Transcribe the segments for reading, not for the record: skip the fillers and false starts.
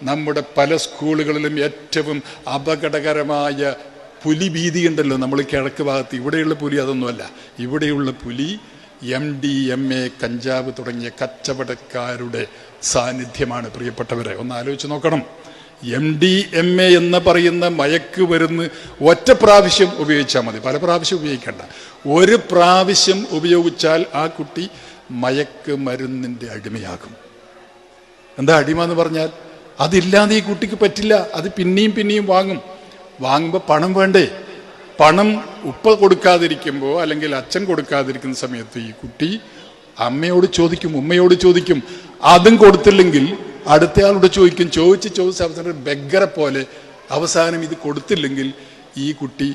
നമ്മുടെ പല സ്കൂളുകളിലും ഏറ്റവും അപകടകരമായ പുലി ഭീതിയുണ്ടല്ലോ നമ്മൾ കിഴക്ക് ഭാഗത്ത്. ഇവിടെയുള്ള പുലി അതൊന്നുമല്ല. ഇവിടെയുള്ള പുലി MDMA കഞ്ചാവ് തുടങ്ങിയ കച്ചവടക്കാരുടെ സാന്നിധ്യമാണ്. പ്രിയപ്പെട്ടവരെ, ഒന്ന് ആലോചിച്ച് നോക്കണം. MDMA എന്ന് പറയുന്ന മയക്ക് മരുന്ന് ഒറ്റ പ്രാവശ്യം ഉപയോഗിച്ചാൽ മതി, പല പ്രാവശ്യം ഉപയോഗിക്കേണ്ട. ഒരു പ്രാവശ്യം ഉപയോഗിച്ചാൽ ആ കുട്ടി മയക്ക് മരുന്നിൻ്റെ അടിമയാകും. എന്താ അടിമ എന്ന് പറഞ്ഞാൽ? അതില്ലാതെ ഈ കുട്ടിക്ക് പറ്റില്ല. അത് പിന്നെയും പിന്നെയും വാങ്ങുമ്പോൾ പണം വേണ്ടേ? പണം ഉപ്പ കൊടുക്കാതിരിക്കുമ്പോൾ അല്ലെങ്കിൽ അച്ഛൻ കൊടുക്കാതിരിക്കുന്ന സമയത്ത് ഈ കുട്ടി അമ്മയോട് ചോദിക്കും, ഉമ്മയോട് ചോദിക്കും. അതും കൊടുത്തില്ലെങ്കിൽ അടുത്തയാളോട് ചോദിക്കും. ചോദിച്ച് അവസാനം ബെഗ്ഗറെ പോലെ അവസാനം ഇത് കൊടുത്തില്ലെങ്കിൽ ഈ കുട്ടി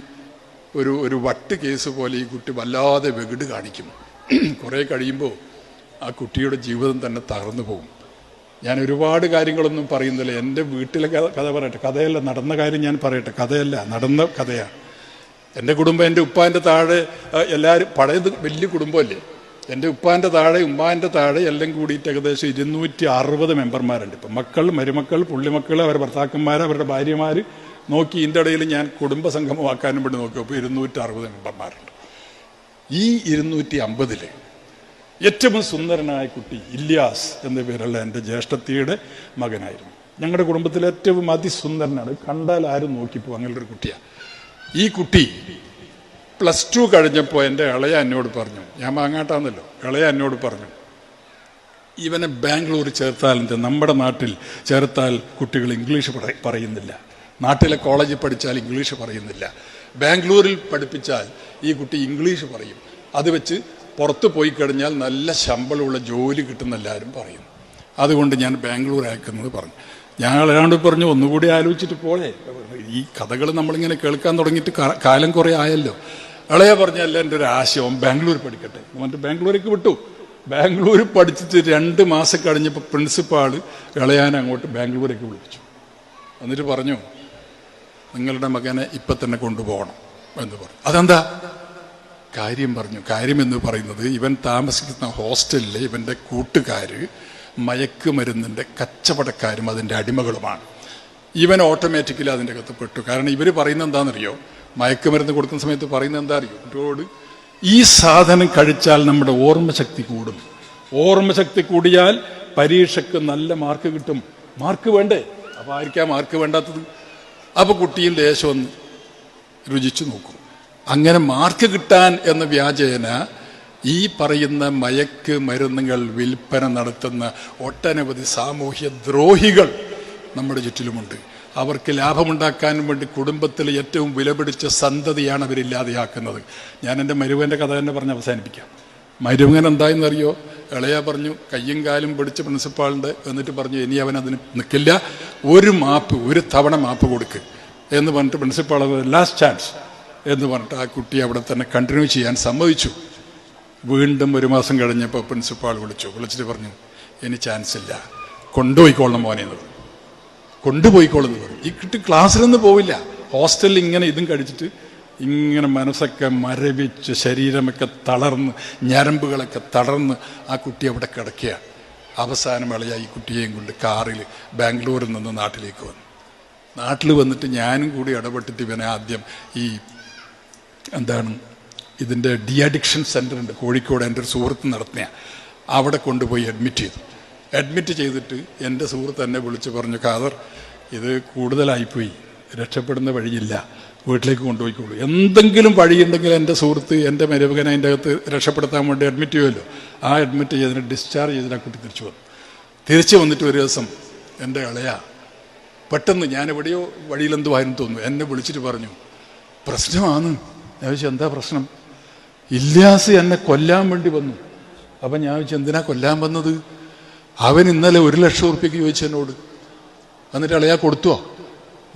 ഒരു വട്ട് കേസ് പോലെ ഈ കുട്ടി വല്ലാതെ വെകിട് കാണിക്കും. കുറേ കഴിയുമ്പോൾ ആ കുട്ടിയുടെ ജീവിതം തന്നെ തകർന്നു പോകും. ഞാൻ ഒരുപാട് കാര്യങ്ങളൊന്നും പറയുന്നില്ല. എൻ്റെ വീട്ടിലെ കഥ പറയട്ടെ. കഥയല്ല, നടന്ന കാര്യം ഞാൻ പറയട്ടെ. കഥയല്ല, നടന്ന കഥയാണ്. എൻ്റെ കുടുംബം, എൻ്റെ ഉപ്പാൻ്റെ താഴെ എല്ലാവരും, പഴയത് വലിയ കുടുംബമല്ലേ, എൻ്റെ ഉപ്പാൻ്റെ താഴെ ഉമ്മാൻ്റെ താഴെ എല്ലാം കൂടിയിട്ട് ഏകദേശം 260 മെമ്പർമാരുണ്ട്. ഇപ്പം മക്കൾ, മരുമക്കൾ, പുള്ളിമക്കൾ, അവരുടെ ഭർത്താക്കന്മാർ, അവരുടെ ഭാര്യമാർ നോക്കി ഇതിൻ്റെ ഇടയിൽ ഞാൻ കുടുംബസംഗമമാക്കാനും വേണ്ടി നോക്കിയപ്പോൾ 260 മെമ്പർമാരുണ്ട്. ഈ 250 ഏറ്റവും സുന്ദരനായ കുട്ടി ഇല്യാസ് എന്ന പേരുള്ള എൻ്റെ ജ്യേഷ്ഠത്തിയുടെ മകനായിരുന്നു. ഞങ്ങളുടെ കുടുംബത്തിലെ ഏറ്റവും അതിസുന്ദരനാണ്. കണ്ടാൽ ആരും നോക്കിപ്പോ അങ്ങനൊരു കുട്ടിയാണ്. ഈ കുട്ടി +2 കഴിഞ്ഞപ്പോൾ എൻ്റെ ഇളയ എന്നോട് പറഞ്ഞു, ഞാൻ മാങ്ങാട്ടാന്നല്ലോ, ഇളയ എന്നോട് പറഞ്ഞു, ഇവനെ ബാംഗ്ലൂർ ചേർത്താൽ, നമ്മുടെ നാട്ടിൽ ചേർത്താൽ കുട്ടികൾ ഇംഗ്ലീഷ് പറയുന്നില്ല, നാട്ടിലെ കോളേജിൽ പഠിച്ചാൽ ഇംഗ്ലീഷ് പറയുന്നില്ല, ബാംഗ്ലൂരിൽ പഠിപ്പിച്ചാൽ ഈ കുട്ടി ഇംഗ്ലീഷ് പറയും, അത് വെച്ച് പുറത്ത് പോയി കഴിഞ്ഞാൽ നല്ല ശമ്പളമുള്ള ജോലി കിട്ടുന്ന എല്ലാവരും പറയും, അതുകൊണ്ട് ഞാൻ ബാംഗ്ലൂർ അയക്കുന്നത് പറഞ്ഞു. ഞങ്ങൾ അല്ലാണ്ട് പറഞ്ഞു, ഒന്നുകൂടി ആലോചിച്ചിട്ട് പോലെ, ഈ കഥകൾ നമ്മളിങ്ങനെ കേൾക്കാൻ തുടങ്ങിയിട്ട് കാലം കുറേ ആയല്ലോ. ഇളയ പറഞ്ഞല്ല, എൻ്റെ ഒരു ആശയം ബാംഗ്ലൂർ പഠിക്കട്ടെ. എന്നിട്ട് ബാംഗ്ലൂരേക്ക് വിട്ടു. ബാംഗ്ലൂർ പഠിച്ചിട്ട് 2 മാസം കഴിഞ്ഞപ്പോൾ പ്രിൻസിപ്പാള് ഇളയാനെ അങ്ങോട്ട് ബാംഗ്ലൂരേക്ക് വിളിച്ചു. എന്നിട്ട് പറഞ്ഞു, നിങ്ങളുടെ മകനെ ഇപ്പം തന്നെ കൊണ്ടുപോകണം എന്ന് പറഞ്ഞു. അതെന്താ കാര്യം പറഞ്ഞു. കാര്യം എന്ന് പറയുന്നത്, ഇവൻ താമസിക്കുന്ന ഹോസ്റ്റലിലെ ഇവൻ്റെ കൂട്ടുകാർ മയക്കുമരുന്നിൻ്റെ കച്ചവടക്കാരും അതിൻ്റെ അടിമകളുമാണ്. ഇവൻ ഓട്ടോമാറ്റിക്കലി അതിൻ്റെ അകത്ത് പെട്ടു. കാരണം ഇവർ പറയുന്നത് എന്താണെന്നറിയോ, മയക്കുമരുന്ന് കൊടുക്കുന്ന സമയത്ത് പറയുന്നത് എന്താ അറിയോ, കുട്ടിയോട് ഈ സാധനം കഴിച്ചാൽ നമ്മുടെ ഓർമ്മശക്തി കൂടും, ഓർമ്മശക്തി കൂടിയാൽ പരീക്ഷയ്ക്ക് നല്ല മാർക്ക് കിട്ടും. മാർക്ക് വേണ്ടേ? അപ്പോൾ ആയിരിക്കാം മാർക്ക് വേണ്ടാത്തത്. അപ്പോൾ കുട്ടിയും ലേശം ഒന്ന് രുചിച്ചു നോക്കും. അങ്ങനെ മാർക്ക് കിട്ടാൻ എന്ന വ്യാജേന ഈ പറയുന്ന മയക്ക് മരുന്നുകൾ വിൽപ്പന നടത്തുന്ന ഒട്ടനവധി സാമൂഹ്യ ദ്രോഹികൾ നമ്മുടെ ചുറ്റിലുമുണ്ട്. അവർക്ക് ലാഭമുണ്ടാക്കാനും വേണ്ടി കുടുംബത്തിലെ ഏറ്റവും വിലപിടിച്ച സന്തതിയാണ് അവരില്ലാതെയാക്കുന്നത്. ഞാൻ എൻ്റെ മരുവൻ്റെ കഥ തന്നെ പറഞ്ഞ് അവസാനിപ്പിക്കാം. മരുവൻ എന്തായെന്നറിയോ, ഇളയ പറഞ്ഞു, കയ്യും കാലും പിടിച്ച് പ്രിൻസിപ്പാളുണ്ട്. എന്നിട്ട് പറഞ്ഞു, ഇനി അവൻ അതിന് നിൽക്കില്ല, ഒരു തവണ മാപ്പ് കൊടുക്ക് എന്ന് പറഞ്ഞിട്ട് പ്രിൻസിപ്പാൾ ലാസ്റ്റ് ചാൻസ് എന്ന് പറഞ്ഞിട്ട് ആ കുട്ടി അവിടെ തന്നെ കണ്ടിന്യൂ ചെയ്യാൻ സമ്മതിച്ചു. വീണ്ടും 1 മാസം കഴിഞ്ഞപ്പോൾ പ്രിൻസിപ്പാൾ വിളിച്ചിട്ട് പറഞ്ഞു, ഇനി ചാൻസ് ഇല്ല, കൊണ്ടുപോയിക്കോളണം മോനെ എന്ന് പറഞ്ഞു. കൊണ്ടുപോയിക്കോളെന്ന് പറഞ്ഞു. ഈ കുട്ടി ക്ലാസ്സിലൊന്നും പോവില്ല, ഹോസ്റ്റലിൽ ഇങ്ങനെ ഇതും കഴിച്ചിട്ട് ഇങ്ങനെ മനസ്സൊക്കെ മരവിച്ച് ശരീരമൊക്കെ തളർന്ന് ഞരമ്പുകളൊക്കെ തളർന്ന് ആ കുട്ടി അവിടെ കിടക്കുകയാണ്. അവസാനം ഇളയ ഈ കുട്ടിയെയും കൊണ്ട് കാറിൽ ബാംഗ്ലൂരിൽ നിന്ന് നാട്ടിലേക്ക് വന്നു. നാട്ടിൽ വന്നിട്ട് ഞാനും കൂടി ഇടപെട്ടിട്ട് ഇവനെ ആദ്യം ഈ ഇതിൻ്റെ അഡിക്ഷൻ സെൻ്റർ ഉണ്ട് കോഴിക്കോട്, എൻ്റെ ഒരു സുഹൃത്ത് നടത്തുന്ന, അവിടെ കൊണ്ടുപോയി അഡ്മിറ്റ് ചെയ്തിട്ട് എൻ്റെ സുഹൃത്ത് എന്നെ വിളിച്ച് പറഞ്ഞു, ഖാദർ ഇത് കൂടുതലായിപ്പോയി, രക്ഷപ്പെടുന്ന വഴിയില്ല, വീട്ടിലേക്ക് കൊണ്ടുപോയിക്കോളൂ, എന്തെങ്കിലും വഴിയുണ്ടെങ്കിൽ എൻ്റെ സുഹൃത്ത് എൻ്റെ മരുമകനെ അതിൻ്റെ അകത്ത് രക്ഷപ്പെടുത്താൻ വേണ്ടി അഡ്മിറ്റ് ചെയ്യുമല്ലോ. ആ അഡ്മിറ്റ് ചെയ്തിട്ട് ഡിസ്ചാർജ് ചെയ്തിട്ട് ആ കുട്ടി തിരിച്ചു വന്നിട്ട് ഒരു ദിവസം എൻ്റെ ഇളയ പെട്ടെന്ന് ഞാൻ എവിടെയോ വഴിയിലെന്തോ ആയിരുന്നു തോന്നുന്നു, എന്നെ വിളിച്ചിട്ട് പറഞ്ഞു, പ്രശ്നമാണ്. ഞാൻ ചോദിച്ചു, എന്താ പ്രശ്നം? ഇല്യാസ് എന്നെ കൊല്ലാൻ വേണ്ടി വന്നു. അപ്പം ഞാൻ ചോദിച്ചു, എന്തിനാ കൊല്ലാൻ വന്നത്? അവൻ ഇന്നലെ 1 ലക്ഷം ഉറുപ്പിക്ക് ചോദിച്ചു എന്നോട്. എന്നിട്ട് ഇളയാ കൊടുത്തുവോ?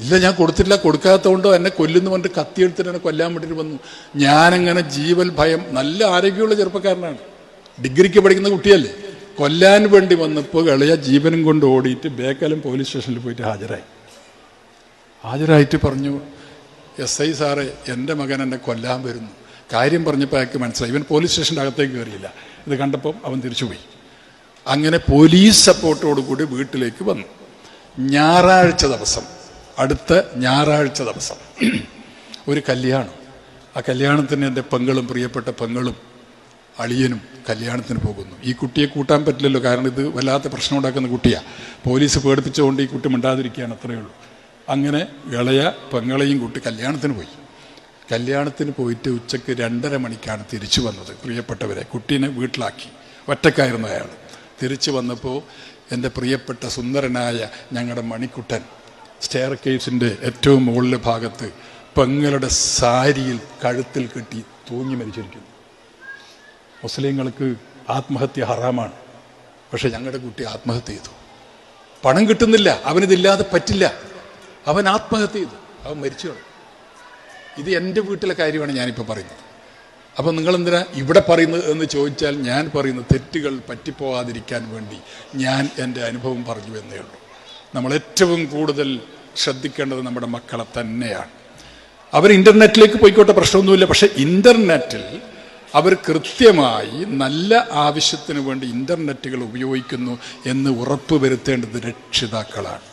ഇല്ല, ഞാൻ കൊടുത്തിട്ടില്ല. കൊടുക്കാത്തതുകൊണ്ടോ എന്നെ കൊല്ലുന്നു പറഞ്ഞിട്ട് കത്തിയെടുത്തിട്ട് എന്നെ കൊല്ലാൻ വേണ്ടിയിട്ട് വന്നു. ഞാനങ്ങനെ ജീവൽ ഭയം, നല്ല ആരോഗ്യമുള്ള ചെറുപ്പക്കാരനാണ്, ഡിഗ്രിക്ക് പഠിക്കുന്ന കുട്ടിയല്ലേ, കൊല്ലാൻ വേണ്ടി വന്നപ്പോൾ ഇളയ ജീവനും കൊണ്ട് ഓടിയിട്ട് ബേക്കലം പോലീസ് സ്റ്റേഷനിൽ പോയിട്ട് ഹാജരായിട്ട് പറഞ്ഞു, SI സാറേ, എൻ്റെ മകൻ എന്നെ കൊല്ലാൻ വരുന്നു. കാര്യം പറഞ്ഞപ്പോൾ അയാൾക്ക് മനസ്സിലായി. ഇവൻ പോലീസ് സ്റ്റേഷൻ്റെ അകത്തേക്ക് കയറിയില്ല. ഇത് കണ്ടപ്പോൾ അവൻ തിരിച്ചുപോയി. അങ്ങനെ പോലീസ് സപ്പോർട്ടോടുകൂടി വീട്ടിലേക്ക് വന്നു. ഞായറാഴ്ച ദിവസം, അടുത്ത ഞായറാഴ്ച ദിവസം ഒരു കല്യാണം. ആ കല്യാണത്തിന് എൻ്റെ പെങ്ങളും പ്രിയപ്പെട്ട പെങ്ങളും അളിയനും കല്യാണത്തിന് പോകുന്നു. ഈ കുട്ടിയെ കൂട്ടാൻ പറ്റില്ലല്ലോ, കാരണം ഇത് വല്ലാത്ത പ്രശ്നം ഉണ്ടാക്കുന്ന കുട്ടിയാണ്. പോലീസ് പേടിപ്പിച്ചുകൊണ്ട് ഈ കുട്ടി മിണ്ടാതിരിക്കുകയാണ്, അത്രയേ ഉള്ളൂ. അങ്ങനെ ഇളയ പെങ്ങളെയും കൂട്ടി കല്യാണത്തിന് പോയി. കല്യാണത്തിന് പോയിട്ട് ഉച്ചയ്ക്ക് 2:30 മണിക്കാണ് തിരിച്ചു വന്നത്. പ്രിയപ്പെട്ടവരെ, കുട്ടീനെ വീട്ടിലാക്കി, ഒറ്റക്കായിരുന്നു അയാൾ. തിരിച്ചു വന്നപ്പോൾ എൻ്റെ പ്രിയപ്പെട്ട സുന്ദരനായ ഞങ്ങളുടെ മണിക്കുട്ടൻ സ്റ്റെയർ കേസിൻ്റെ ഏറ്റവും മുകളിലെ ഭാഗത്ത് പെങ്ങളുടെ സാരിയിൽ കഴുത്തിൽ കെട്ടി തൂങ്ങി മരിച്ചിരിക്കുന്നു. മുസ്ലിങ്ങൾക്ക് ആത്മഹത്യ ഹറാമാണ്, പക്ഷെ ഞങ്ങളുടെ കുട്ടി ആത്മഹത്യ ചെയ്തു. പണം കിട്ടുന്നില്ല, അവനിതില്ലാതെ പറ്റില്ല, അവൻ ആത്മഹത്യ ചെയ്തു, അവൻ മരിച്ചു. ഇത് എൻ്റെ വീട്ടിലെ കാര്യമാണ് ഞാനിപ്പോൾ പറയുന്നത്. അപ്പം നിങ്ങളെന്തിനാ ഇവിടെ പറയുന്നത് എന്ന് ചോദിച്ചാൽ, ഞാൻ പറയുന്നത് തെറ്റുകൾ പറ്റിപ്പോകാതിരിക്കാൻ വേണ്ടി ഞാൻ എൻ്റെ അനുഭവം പറഞ്ഞു എന്നേ ഉള്ളൂ. നമ്മൾ ഏറ്റവും കൂടുതൽ ശ്രദ്ധിക്കേണ്ടത് നമ്മുടെ മക്കളെ തന്നെയാണ്. അവർ ഇൻ്റർനെറ്റിലേക്ക് പോയിക്കോട്ടെ, പ്രശ്നമൊന്നുമില്ല. പക്ഷെ ഇൻ്റർനെറ്റിൽ അവർ കൃത്യമായി നല്ല ആവശ്യത്തിന് വേണ്ടി ഇൻ്റർനെറ്റുകൾ ഉപയോഗിക്കുന്നു എന്ന് ഉറപ്പ് വരുത്തേണ്ടത് രക്ഷിതാക്കളാണ്.